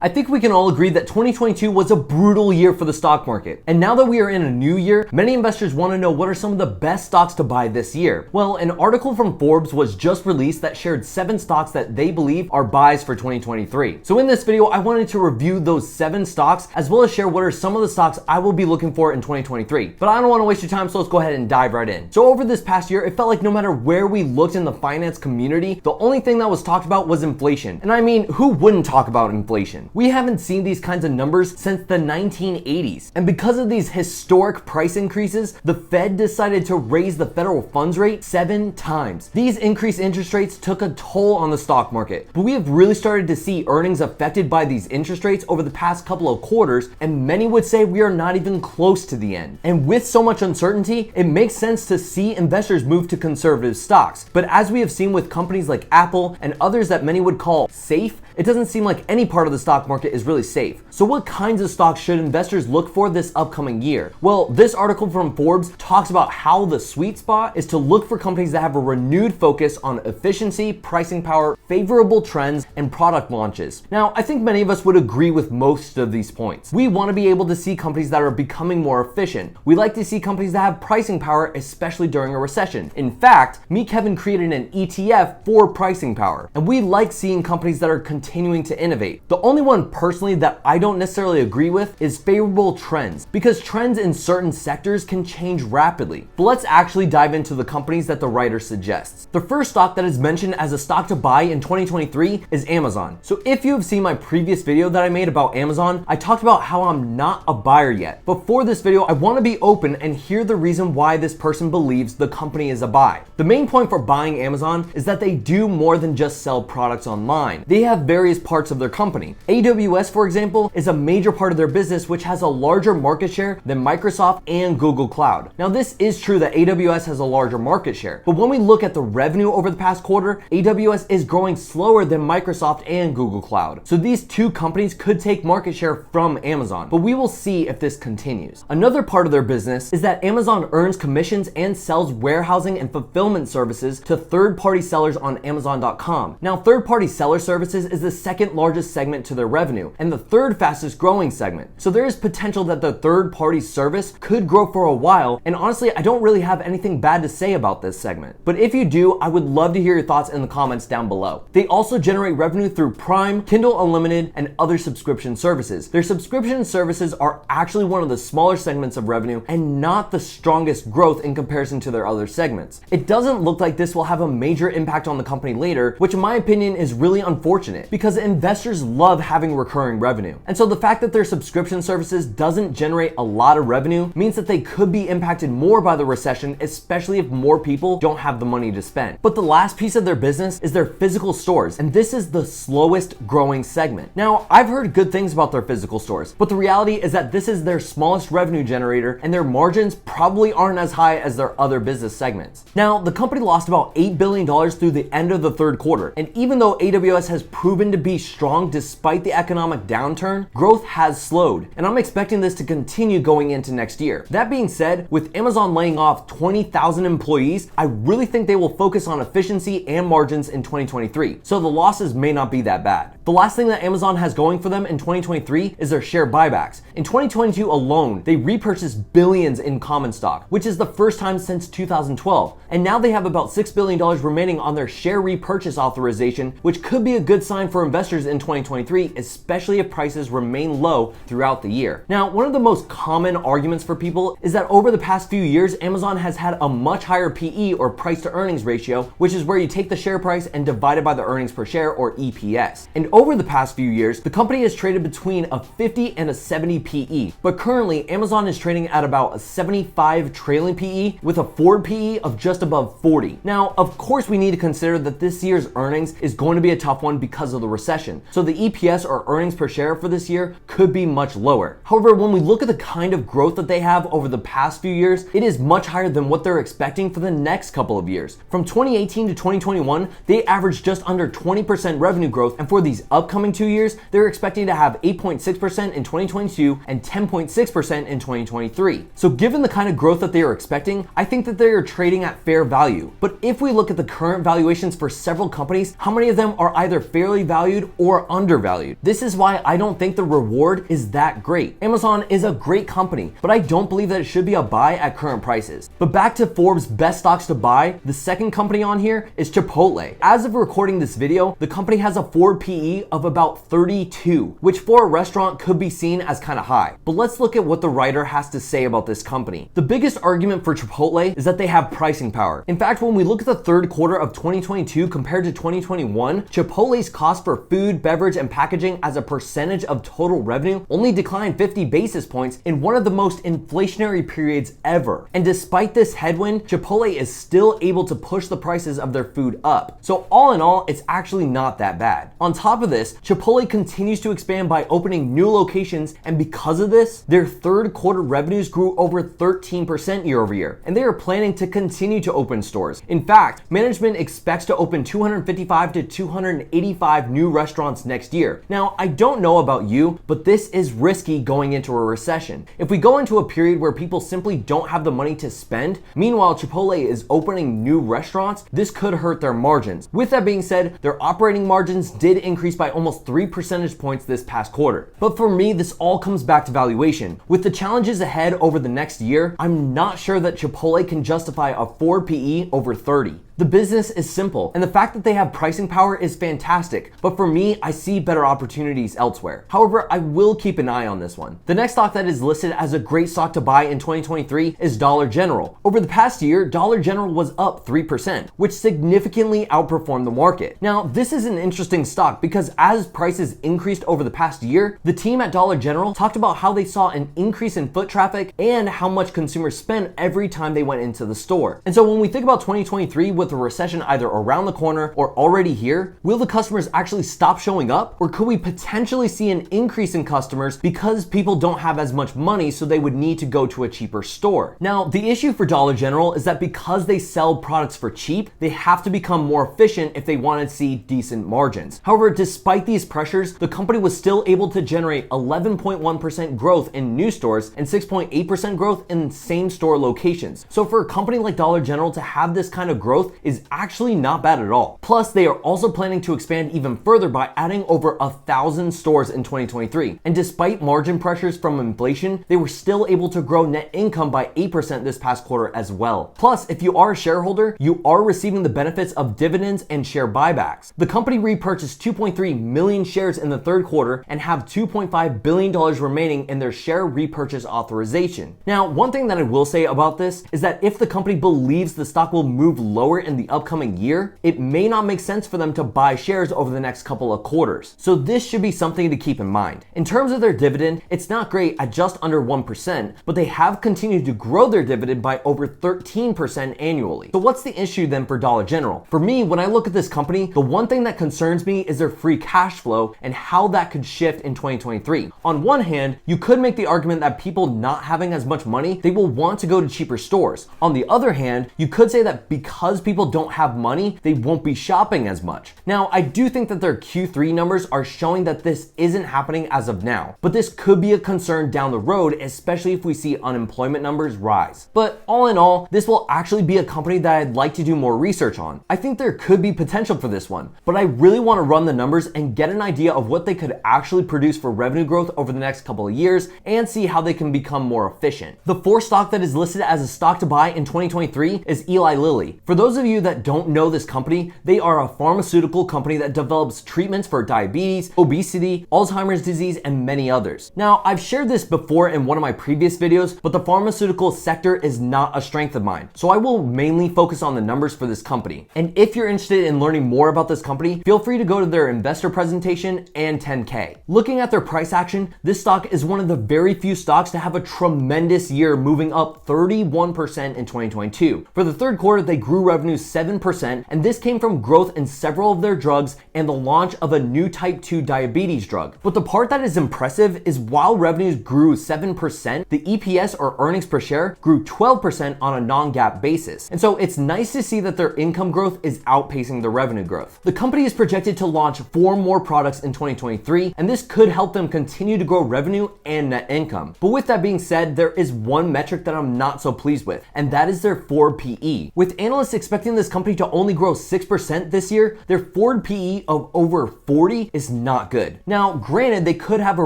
I think we can all agree that 2022 was a brutal year for the stock market. And now that we are in a new year, many investors want to know what are some of the best stocks to buy this year. Well, an article from Forbes was just released that shared 7 stocks that they believe are buys for 2023. So in this video, I wanted to review those 7 stocks as well as share what are some of the stocks I will be looking for in 2023. But I don't want to waste your time, so let's go ahead and dive right in. So over this past year, it felt like no matter where we looked in the finance community, the only thing that was talked about was inflation. And I mean, who wouldn't talk about inflation? We haven't seen these kinds of numbers since the 1980s. And because of these historic price increases, the Fed decided to raise the federal funds rate 7 times. These increased interest rates took a toll on the stock market, but we have really started to see earnings affected by these interest rates over the past couple of quarters, and many would say we are not even close to the end. And with so much uncertainty, it makes sense to see investors move to conservative stocks. But as we have seen with companies like Apple and others that many would call safe, it doesn't seem like any part of the stock market is really safe. So what kinds of stocks should investors look for this upcoming year? Well, this article from Forbes talks about how the sweet spot is to look for companies that have a renewed focus on efficiency, pricing power, favorable trends, and product launches. Now, I think many of us would agree with most of these points. We want to be able to see companies that are becoming more efficient. We like to see companies that have pricing power, especially during a recession. In fact, me, Kevin, created an ETF for pricing power, and we like seeing companies that are continuing to innovate. The only one personally that I don't necessarily agree with is favorable trends, because trends in certain sectors can change rapidly. But let's actually dive into the companies that the writer suggests. The first stock that is mentioned as a stock to buy in 2023 is Amazon. So if you have seen my previous video that I made about Amazon, I talked about how I'm not a buyer yet. But for this video, I want to be open and hear the reason why this person believes the company is a buy. The main point for buying Amazon is that they do more than just sell products online. They have various parts of their company. AWS, for example, is a major part of their business, which has a larger market share than Microsoft and Google Cloud. Now, this is true that AWS has a larger market share, but when we look at the revenue over the past quarter, AWS is growing slower than Microsoft and Google Cloud. So these two companies could take market share from Amazon, but we will see if this continues. Another part of their business is that Amazon earns commissions and sells warehousing and fulfillment services to third-party sellers on Amazon.com. Now, third-party seller services is the second largest segment to their revenue and the third fastest growing segment. So there is potential that the third-party service could grow for a while, and honestly, I don't really have anything bad to say about this segment. But if you do, I would love to hear your thoughts in the comments down below. They also generate revenue through Prime, Kindle Unlimited, and other subscription services. Their subscription services are actually one of the smaller segments of revenue and not the strongest growth in comparison to their other segments. It doesn't look like this will have a major impact on the company later, which in my opinion is really unfortunate because investors love having recurring revenue. And so the fact that their subscription services doesn't generate a lot of revenue means that they could be impacted more by the recession, especially if more people don't have the money to spend. But the last piece of their business is their physical stores, and this is the slowest growing segment. Now, I've heard good things about their physical stores, but the reality is that this is their smallest revenue generator and their margins probably aren't as high as their other business segments. Now, the company lost about $8 billion through the end of the third quarter, and even though AWS has proven to be strong despite the economic downturn, growth has slowed, and I'm expecting this to continue going into next year. That being said, with Amazon laying off 20,000 employees, I really think they will focus on efficiency and margins in 2023, so the losses may not be that bad. The last thing that Amazon has going for them in 2023 is their share buybacks. In 2022 alone, they repurchased billions in common stock, which is the first time since 2012. And now they have about $6 billion remaining on their share repurchase authorization, which could be a good sign for investors in 2023, especially if prices remain low throughout the year. Now, one of the most common arguments for people is that over the past few years, Amazon has had a much higher PE or price to earnings ratio, which is where you take the share price and divide it by the earnings per share or EPS. And over the past few years, the company has traded between a 50 and a 70 PE, but currently Amazon is trading at about a 75 trailing PE with a forward PE of just above 40. Now, of course, we need to consider that this year's earnings is going to be a tough one because of the recession. So the EPS or earnings per share for this year could be much lower. However, when we look at the kind of growth that they have over the past few years, it is much higher than what they're expecting for the next couple of years. From 2018 to 2021, they averaged just under 20% revenue growth, and for these upcoming 2 years, they're expecting to have 8.6% in 2022 and 10.6% in 2023. So given the kind of growth that they are expecting, I think that they are trading at fair value. But if we look at the current valuations for several companies, how many of them are either fairly valued or undervalued? undervalued. This is why I don't think the reward is that great. Amazon is a great company, but I don't believe that it should be a buy at current prices. But back to Forbes' best stocks to buy, the second company on here is Chipotle. As of recording this video, the company has a forward PE of about 32, which for a restaurant could be seen as kind of high. But let's look at what the writer has to say about this company. The biggest argument for Chipotle is that they have pricing power. In fact, when we look at the third quarter of 2022 compared to 2021, Chipotle's cost for food, beverage, and packaging as a percentage of total revenue only declined 50 basis points in one of the most inflationary periods ever. And despite this headwind, Chipotle is still able to push the prices of their food up. So all in all, it's actually not that bad. On top of this, Chipotle continues to expand by opening new locations, and because of this, their third quarter revenues grew over 13% year over year, and they are planning to continue to open stores. In fact, management expects to open 255 to 285 new restaurants next year. Now, I don't know about you, but this is risky going into a recession. If we go into a period where people simply don't have the money to spend, meanwhile Chipotle is opening new restaurants, this could hurt their margins. With that being said, their operating margins did increase by almost 3 percentage points this past quarter. But for me, this all comes back to valuation. With the challenges ahead over the next year, I'm not sure that Chipotle can justify a forward PE over 30. The business is simple, and the fact that they have pricing power is fantastic, but for me, I see better opportunities elsewhere. However, I will keep an eye on this one. The next stock that is listed as a great stock to buy in 2023 is Dollar General. Over the past year, Dollar General was up 3%, which significantly outperformed the market. Now, this is an interesting stock because as prices increased over the past year, the team at Dollar General talked about how they saw an increase in foot traffic and how much consumers spent every time they went into the store. And so when we think about 2023 with the recession either around the corner or already here, will the customers actually stop showing up? Or could we potentially see an increase in customers because people don't have as much money, so they would need to go to a cheaper store? Now, the issue for Dollar General is that because they sell products for cheap, they have to become more efficient if they want to see decent margins. However, despite these pressures, the company was still able to generate 11.1% growth in new stores and 6.8% growth in same store locations. So for a company like Dollar General to have this kind of growth is actually not bad at all. Plus, they are also planning to expand even further by adding over 1,000 stores in 2023. And despite margin pressures from inflation, they were still able to grow net income by 8% this past quarter as well. Plus, if you are a shareholder, you are receiving the benefits of dividends and share buybacks. The company repurchased 2.3 million shares in the third quarter and have $2.5 billion remaining in their share repurchase authorization. Now, one thing that I will say about this is that if the company believes the stock will move lower in the upcoming year, it may not make sense for them to buy shares over the next couple of quarters. So this should be something to keep in mind. In terms of their dividend, it's not great at just under 1%, but they have continued to grow their dividend by over 13% annually. So what's the issue then for Dollar General? For me, when I look at this company, the one thing that concerns me is their free cash flow and how that could shift in 2023. On one hand, you could make the argument that people not having as much money, they will want to go to cheaper stores. On the other hand, you could say that because people don't have money, they won't be shopping as much. Now, I do think that their Q3 numbers are showing that this isn't happening as of now, but this could be a concern down the road, especially if we see unemployment numbers rise. But all in all, this will actually be a company that I'd like to do more research on. I think there could be potential for this one, but I really want to run the numbers and get an idea of what they could actually produce for revenue growth over the next couple of years and see how they can become more efficient. The fourth stock that is listed as a stock to buy in 2023 is Eli Lilly. For those of you that don't know this company, they are a pharmaceutical company that develops treatments for diabetes, obesity, Alzheimer's disease, and many others. Now, I've shared this before in one of my previous videos, but the pharmaceutical sector is not a strength of mine, so I will mainly focus on the numbers for this company. And if you're interested in learning more about this company, feel free to go to their investor presentation and 10K. Looking at their price action, this stock is one of the very few stocks to have a tremendous year, moving up 31% in 2022. For the third quarter, they grew revenue 7%, and this came from growth in several of their drugs and the launch of a new type 2 diabetes drug. But the part that is impressive is while revenues grew 7%, the EPS or earnings per share grew 12% on a non-GAAP basis. And so it's nice to see that their income growth is outpacing the revenue growth. The company is projected to launch 4 more products in 2023, and this could help them continue to grow revenue and net income. But with that being said, there is one metric that I'm not so pleased with, and that is their forward PE. With analysts expecting expecting this company to only grow 6% this year, their forward PE of over 40 is not good. Now, granted, they could have a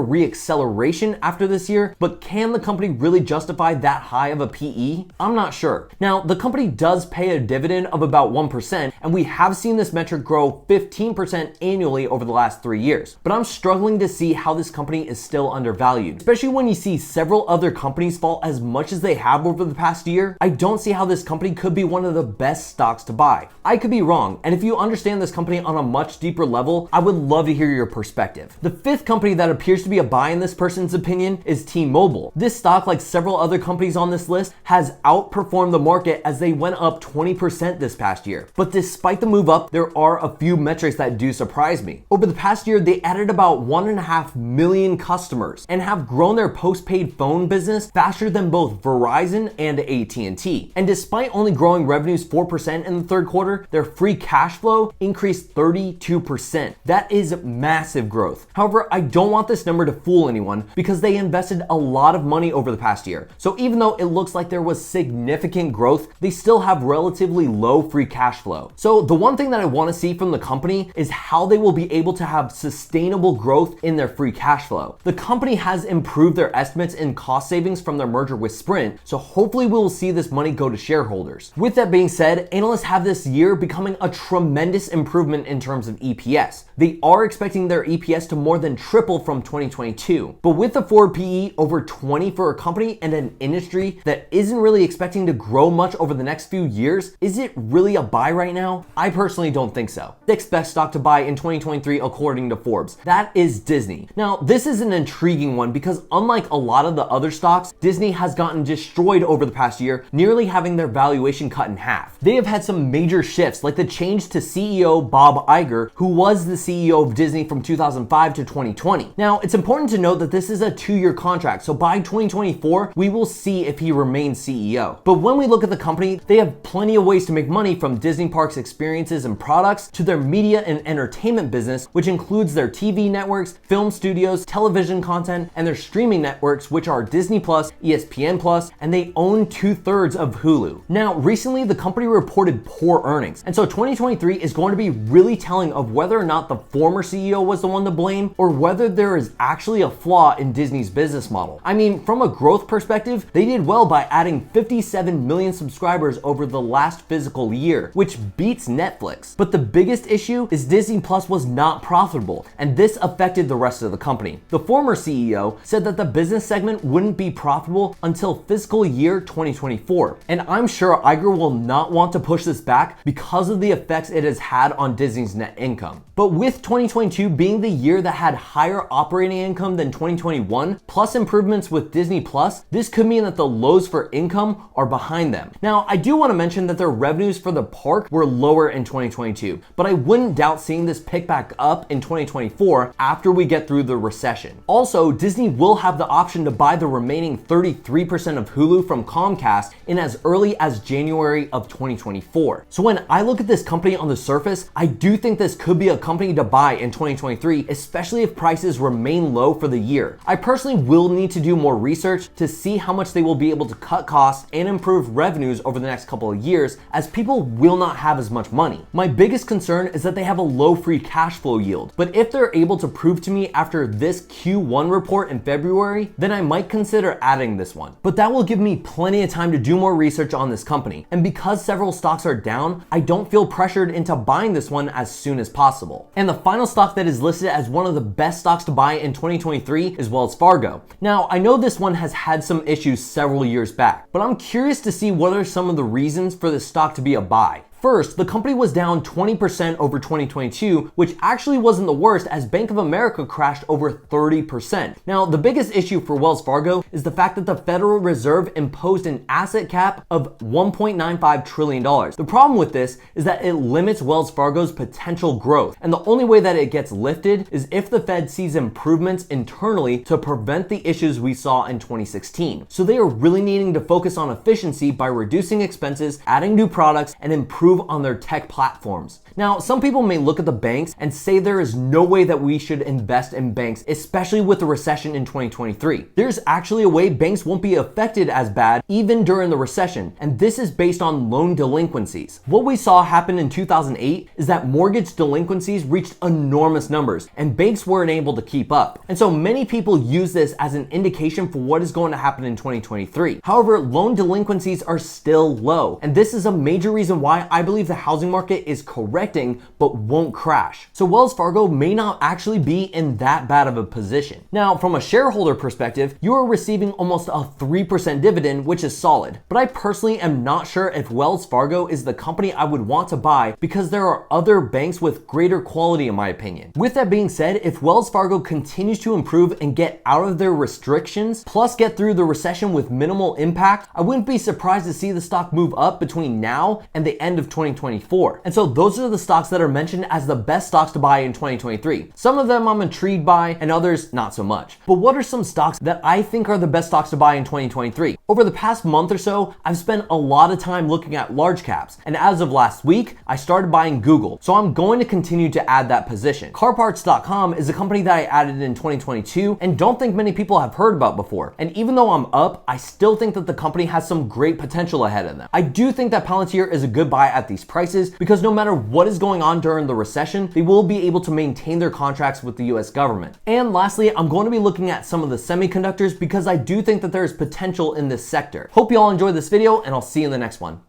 re-acceleration after this year, but can the company really justify that high of a PE? I'm not sure. Now, the company does pay a dividend of about 1%, and we have seen this metric grow 15% annually over the last 3 years. But I'm struggling to see how this company is still undervalued, especially when you see several other companies fall as much as they have over the past year. I don't see how this company could be one of the best stocks to buy. I could be wrong, and if you understand this company on a much deeper level, I would love to hear your perspective. The fifth company that appears to be a buy in this person's opinion is T-Mobile. This stock, like several other companies on this list, has outperformed the market as they went up 20% this past year. But despite the move up, there are a few metrics that do surprise me. Over the past year, they added about 1.5 million customers and have grown their postpaid phone business faster than both Verizon and AT&T. And despite only growing revenues 4% in the third quarter, their free cash flow increased 32%. That is massive growth. However, I don't want this number to fool anyone because they invested a lot of money over the past year. So even though it looks like there was significant growth, they still have relatively low free cash flow. So the one thing that I want to see from the company is how they will be able to have sustainable growth in their free cash flow. The company has improved their estimates in cost savings from their merger with Sprint, so hopefully we will see this money go to shareholders. With that being said, analysts have this year becoming a tremendous improvement in terms of EPS. They are expecting their EPS to more than triple from 2022. But with the forward PE over 20 for a company and an industry that isn't really expecting to grow much over the next few years, is it really a buy right now? I personally don't think so. Sixth best stock to buy in 2023 according to Forbes. That is Disney. Now, this is an intriguing one because unlike a lot of the other stocks, Disney has gotten destroyed over the past year, nearly having their valuation cut in half. They have had some major shifts, like the change to CEO Bob Iger, who was the CEO of Disney from 2005 to 2020. Now, it's important to note that this is a 2-year contract, so by 2024, we will see if he remains CEO. But when we look at the company, they have plenty of ways to make money, from Disney Parks experiences and products to their media and entertainment business, which includes their TV networks, film studios, television content, and their streaming networks, which are Disney Plus, ESPN Plus, and they own 2/3 of Hulu. Now, recently the company reported poor earnings, and so 2023 is going to be really telling of whether or not the former CEO was the one to blame or whether there is actually a flaw in Disney's business model. I mean, from a growth perspective, they did well by adding 57 million subscribers over the last fiscal year, which beats Netflix. But the biggest issue is Disney Plus was not profitable, and this affected the rest of the company. The former CEO said that the business segment wouldn't be profitable until fiscal year 2024, and I'm sure Iger will not want to push this back because of the effects it has had on Disney's net income. But with 2022 being the year that had higher operating income than 2021, plus improvements with Disney Plus, this could mean that the lows for income are behind them. Now, I do want to mention that their revenues for the park were lower in 2022, but I wouldn't doubt seeing this pick back up in 2024 after we get through the recession. Also, Disney will have the option to buy the remaining 33% of Hulu from Comcast in as early as January of 2024. So when I look at this company on the surface, I do think this could be a company to buy in 2023, especially if prices remain low for the year. I personally will need to do more research to see how much they will be able to cut costs and improve revenues over the next couple of years, as people will not have as much money. My biggest concern is that they have a low free cash flow yield, but if they're able to prove to me after this Q1 report in February, then I might consider adding this one. But that will give me plenty of time to do more research on this company, and because several stocks are down, I don't feel pressured into buying this one as soon as possible. And the final stock that is listed as one of the best stocks to buy in 2023 is Wells Fargo. Now, I know this one has had some issues several years back, but I'm curious to see what are some of the reasons for this stock to be a buy. First, the company was down 20% over 2022, which actually wasn't the worst as Bank of America crashed over 30%. Now, the biggest issue for Wells Fargo is the fact that the Federal Reserve imposed an asset cap of $1.95 trillion. The problem with this is that it limits Wells Fargo's potential growth, and the only way that it gets lifted is if the Fed sees improvements internally to prevent the issues we saw in 2016. So they are really needing to focus on efficiency by reducing expenses, adding new products, and improving improve on their tech platforms. Now, some people may look at the banks and say there is no way that we should invest in banks, especially with the recession in 2023. There's actually a way banks won't be affected as bad even during the recession, and this is based on loan delinquencies. What we saw happen in 2008 is that mortgage delinquencies reached enormous numbers, and banks weren't able to keep up. And so many people use this as an indication for what is going to happen in 2023. However, loan delinquencies are still low, and this is a major reason why I believe the housing market is correcting but won't crash. So Wells Fargo may not actually be in that bad of a position. Now, from a shareholder perspective, you are receiving almost a 3% dividend, which is solid. But I personally am not sure if Wells Fargo is the company I would want to buy because there are other banks with greater quality in my opinion. With that being said, if Wells Fargo continues to improve and get out of their restrictions, plus get through the recession with minimal impact, I wouldn't be surprised to see the stock move up between now and the end of 2024. And so those are the stocks that are mentioned as the best stocks to buy in 2023. Some of them I'm intrigued by and others not so much. But what are some stocks that I think are the best stocks to buy in 2023? Over the past month or so, I've spent a lot of time looking at large caps. And as of last week, I started buying Google. So I'm going to continue to add that position. Carparts.com is a company that I added in 2022 and don't think many people have heard about before. And even though I'm up, I still think that the company has some great potential ahead of them. I do think that Palantir is a good buy at these prices because no matter what is going on during the recession, they will be able to maintain their contracts with the US government. And lastly, I'm going to be looking at some of the semiconductors because I do think that there is potential in this sector. Hope you all enjoyed this video and I'll see you in the next one.